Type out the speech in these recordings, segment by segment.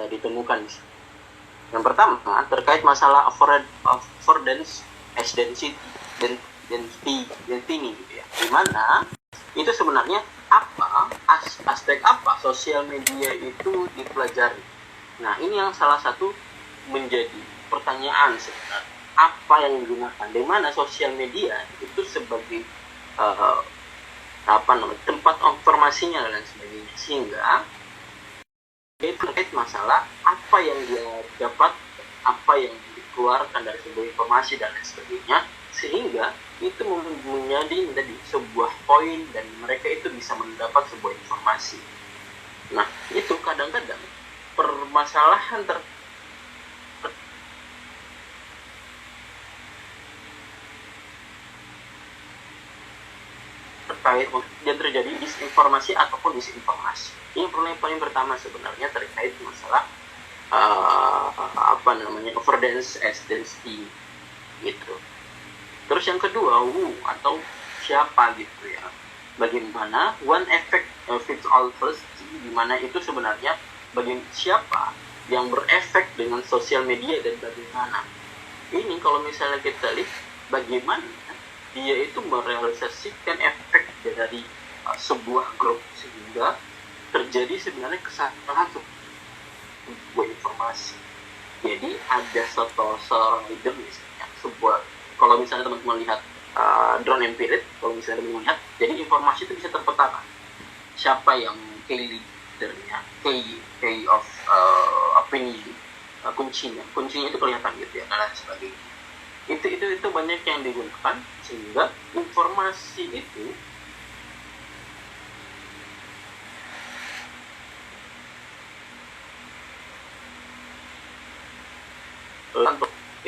ditemukan. Yang pertama terkait masalah affordance as density gitu ya, dimana itu sebenarnya aspek apa sosial media itu dipelajari. Nah, ini yang salah satu menjadi pertanyaan sebenarnya, apa yang digunakan, di mana sosial media itu sebagai tempat informasinya dan sebagainya, sehingga itu terkait masalah apa yang dia dapat, apa yang dikeluarkan dari sebuah informasi dan lain sebagainya, sehingga itu menjadi sebuah poin dan mereka itu bisa mendapat sebuah informasi. Nah, itu kadang-kadang permasalahan terkait yang terjadi disinformasi ataupun disinformasi. Ini paling pertama sebenarnya terkait masalah affordance as density gitu. Terus yang kedua, atau siapa gitu ya. Bagaimana one effect fits all first, di mana itu sebenarnya siapa yang berefek dengan sosial media dan bagaimana. Ini kalau misalnya kita lihat bagaimana dia itu merealisasikan efek dari sebuah grup, sehingga terjadi sebenarnya kesalahan sebuah informasi. Jadi ada seorang leader misalnya, kalau misalnya teman-teman lihat drone empirit, kalau misalnya teman-teman lihat, jadi informasi itu bisa terpetakan siapa yang key leadernya, key of opinion, kuncinya itu kelihatan gitu ya, dan sebagainya. Itu banyak yang digunakan, sehingga informasi itu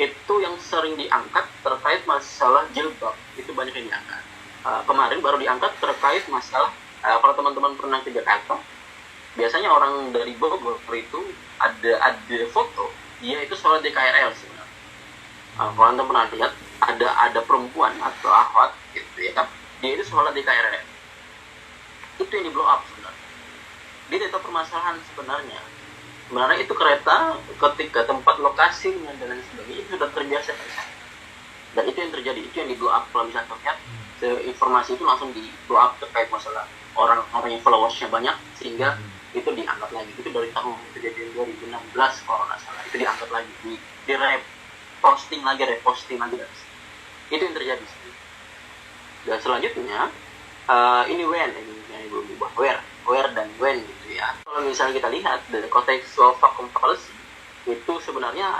itu yang sering diangkat terkait masalah jilbab, itu banyak yang diangkat. Kemarin baru diangkat terkait masalah kalau teman-teman pernah ke Jakarta, biasanya orang dari Bogor itu ada foto dia itu sholat di KRL sebenarnya. Kalau anda pernah lihat ada perempuan atau akhwat gitu ya kan, dia itu sholat di KRL, itu yang di blow up sebenarnya. Dia tidak tahu permasalahan sebenarnya itu kereta ketika tempat lokasinya dan lain sebagainya itu sudah terbiasa dan itu yang terjadi, itu yang di blow up. Kalau bisa terlihat informasi itu langsung di blow up terkait masalah orang-orang yang followersnya banyak, sehingga itu diangkat lagi. Itu dari tahun kejadian 2016 kalau nggak salah, itu diangkat lagi, di reposting lagi. Itu yang terjadi. Dan selanjutnya ini belum berubah, where dan when gitu ya. Kalau misalnya kita lihat dari contextual vacuum fallacy, itu sebenarnya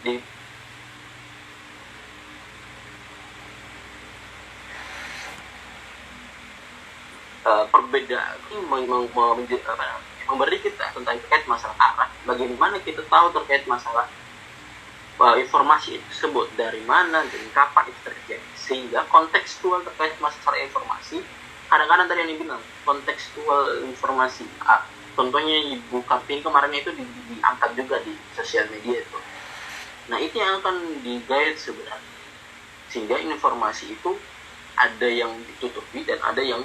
di perbedaan memberi kita tentang terkait masalah arah, bagaimana kita tahu terkait masalah informasi tersebut dari mana dan kapan itu terjadi, sehingga kontekstual terkait masalah informasi. Kadang-kadang tadi yang dibilang kontekstual informasi, contohnya Ibu Kartini kemarin itu diangkat juga di sosial media itu. Nah, itu yang akan di-guide sebenarnya, sehingga informasi itu ada yang ditutupi dan ada yang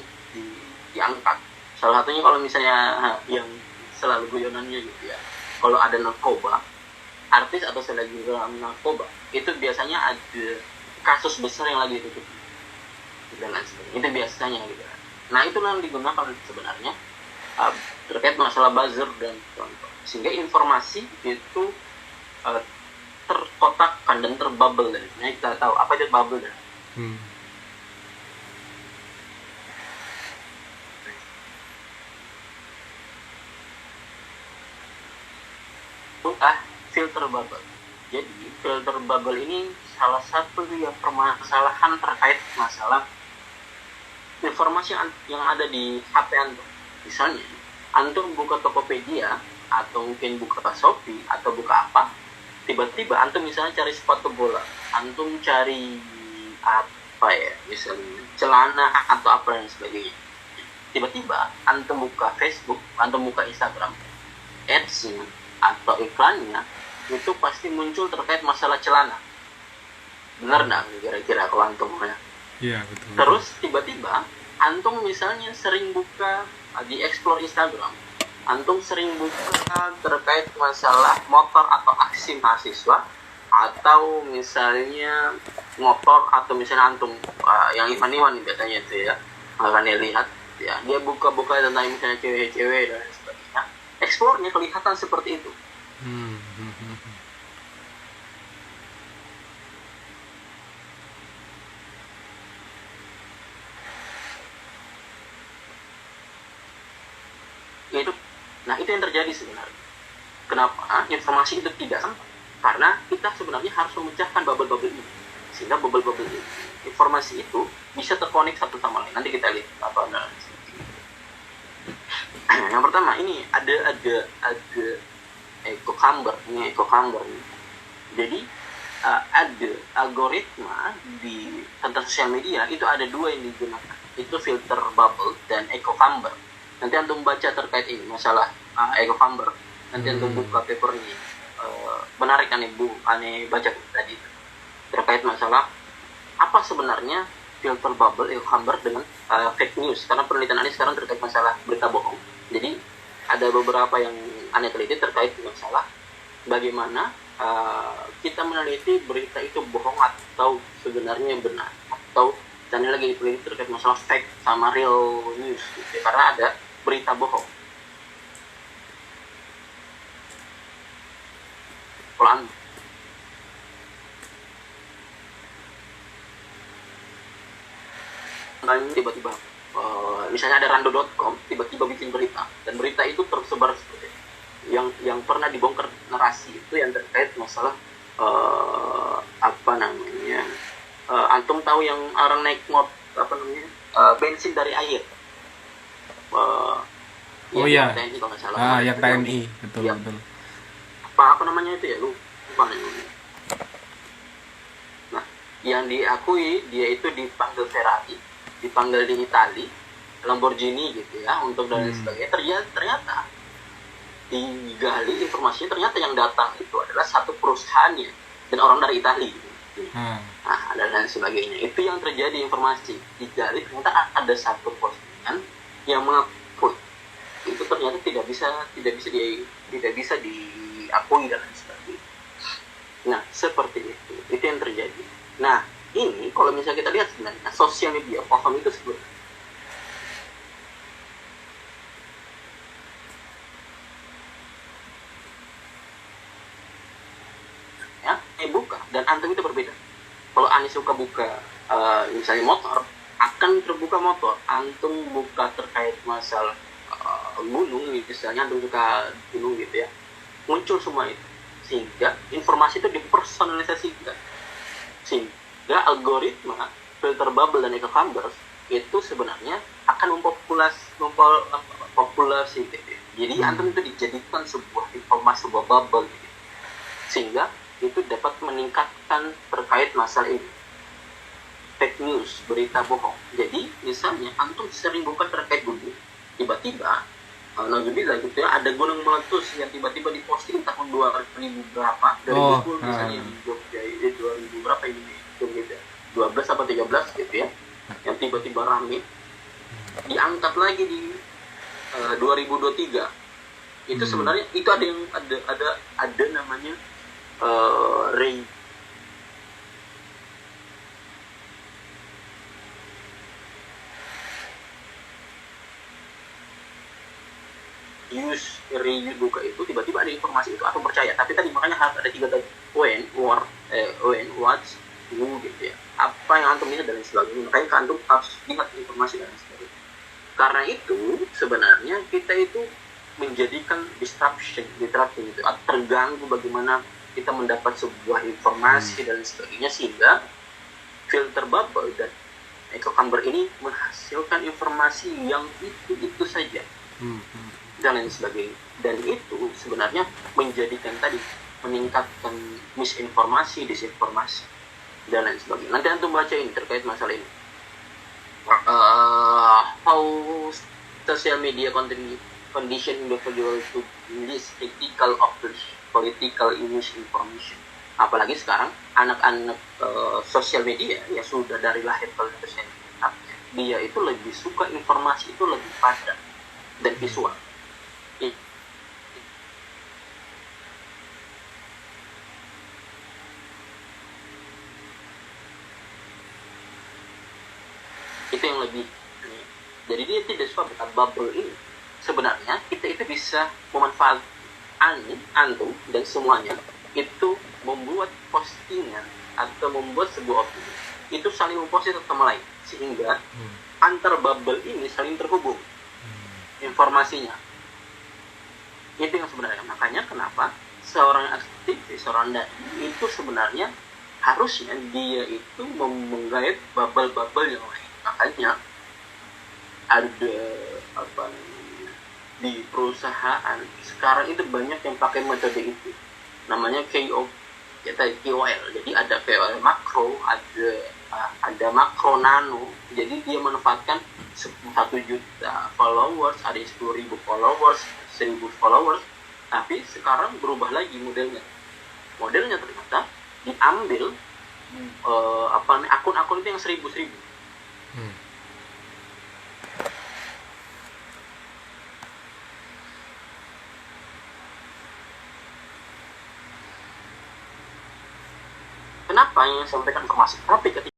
diangkat. Salah satunya kalau misalnya yang selalu guyonannya gitu ya, kalau ada narkoba, artis atau selebgram narkoba, itu biasanya ada kasus besar yang lagi ditutup dan lain sebagainya. Itu biasanya gitu. Nah, itu yang digunakan sebenarnya terkait masalah buzzer dan contoh, sehingga informasi itu terkotakkan dan terbubble. Dan kita tahu apa itu bubble dan filter bubble. Jadi filter bubble ini salah satu yang permasalahan terkait masalah informasi yang ada di HP Antum. Misalnya Antum buka Tokopedia atau mungkin buka Shopee atau buka apa, tiba-tiba Antum misalnya cari sepatu bola, Antum cari misalnya celana atau apa dan sebagainya, tiba-tiba Antum buka Facebook, Antum buka Instagram, ads-nya atau iklannya itu pasti muncul terkait masalah celana. Benar nggak kira-kira kalau Antum ya? Iya, betul. Terus tiba-tiba Antum misalnya sering buka di explore Instagram, antum sering buka terkait masalah motor atau aksi mahasiswa, atau misalnya motor, atau misalnya antum yang Ivan biasanya itu ya, akan lihat ya, dia buka-buka tentang misalnya cewek-cewek dan sebagainya. Explore-nya kelihatan seperti itu. Itu yang terjadi sebenarnya. Kenapa informasi itu tidak sampai? Karena kita sebenarnya harus memecahkan bubble-bubble ini, sehingga bubble-bubble ini, informasi itu bisa terkonek satu sama lain. Nanti kita lihat apa yang pertama ini ada echo chamber. Ini echo chamber. Jadi ada algoritma di tentang sosial media itu ada dua yang digunakan, itu filter bubble dan echo chamber. Nanti antum baca terkait ini masalah echo chamber, nanti antum buka papernya, menarik aneh baca tadi terkait masalah apa sebenarnya filter bubble, echo chamber dengan fake news, karena penelitian aneh sekarang terkait masalah berita bohong. Jadi ada beberapa yang aneh teliti terkait masalah bagaimana kita meneliti berita itu bohong atau sebenarnya benar, atau dan lagi diteliti terkait masalah fake sama real news gitu. Karena ada berita bohong. Pelan. Tiba-tiba misalnya ada rando.com tiba-tiba bikin berita, dan berita itu tersebar seperti yang pernah dibongkar narasi itu yang terkait masalah antum tahu yang orang naik bensin dari air. Iya. TNI kalau nggak salah. Yang TNI, betul. Apa namanya itu ya, lupa namanya. Nah, yang diakui dia itu dipanggil Ferrari, dipanggil di Itali, Lamborghini gitu ya, untuk dan sebagainya. Ternyata digali informasinya, ternyata yang datang itu adalah satu perusahaannya dan orang dari Itali. Nah, dan lain sebagainya. Itu yang terjadi, informasi digali, ternyata ada satu postingan yang mengaku itu ternyata tidak bisa diakui dan lain sebagainya. Nah, seperti itu yang terjadi. Nah, ini kalau misalnya kita lihat sebenarnya sosial media bohong itu sebenarnya buka, dan antum itu berbeda. Kalau Ani suka buka misalnya motor, akan terbuka motor. Antum buka terkait masalah gunung misalnya, antum suka gunung gitu ya, muncul semua itu, sehingga informasi itu dipersonalisasikan, sehingga algoritma filter bubble dan echo chambers itu sebenarnya akan mempopulasi gitu ya. Jadi antum itu dijadikan sebuah informasi, sebuah bubble gitu, sehingga itu dapat meningkatkan terkait masalah ini, fake news, berita bohong. Jadi misalnya antum sering buka terkait gunung, tiba-tiba naudzubillah gitu ya, ada gunung meletus yang tiba-tiba diposting tahun 2000 berapa, dari Google misalnya di Jogja, 2000 berapa ini gitu ya, 12 apa 13 gitu ya, yang tiba-tiba rame, diangkat lagi di 2023. Itu sebenarnya itu ada namanya reuse buka itu, tiba-tiba ada informasi itu atau percaya. Tapi tadi makanya harus ada 3 tadi, when, what, who gitu ya, apa yang antum lihat dan sebagainya. Makanya antum harus lihat informasi dan sebagainya. Karena itu sebenarnya kita itu menjadikan disruption itu terganggu bagaimana kita mendapat sebuah informasi dan sebagainya, sehingga filter bubble dan echo chamber ini menghasilkan informasi yang itu saja dan lain sebagainya. Dan itu sebenarnya menjadikan meningkatkan misinformasi, disinformasi dan lain sebagainya. Nanti antum baca ini terkait masalah ini, how social media condition individual to list critical of the political misinformation. Apalagi sekarang anak-anak sosial media ya sudah dari lahir ke sosial media, dia itu lebih suka informasi itu lebih padat, dan visual. Itu yang lebih. Jadi dia tidak suka berkat bubble ini. Sebenarnya kita itu bisa memanfaatkan antum dan semuanya itu membuat postingan atau membuat sebuah opini itu saling mempost satu sama lain, sehingga antar bubble ini saling terhubung informasinya. Itu yang sebenarnya, makanya kenapa seorang aktivis, seorang dai itu sebenarnya harusnya dia itu menggait bubble-bubble yang lain. Makanya ada apa namanya, di perusahaan sekarang itu banyak yang pakai metode itu, namanya KOL. Jadi ada KOL makro, ada makro nano. Jadi dia manfaatkan 1 juta followers, ada 10.000 followers, 1.000 followers. Tapi sekarang berubah lagi modelnya ternyata diambil akun-akun itu yang 1.000. Kenapa yang sampaikan ke Mas? Tapi ketika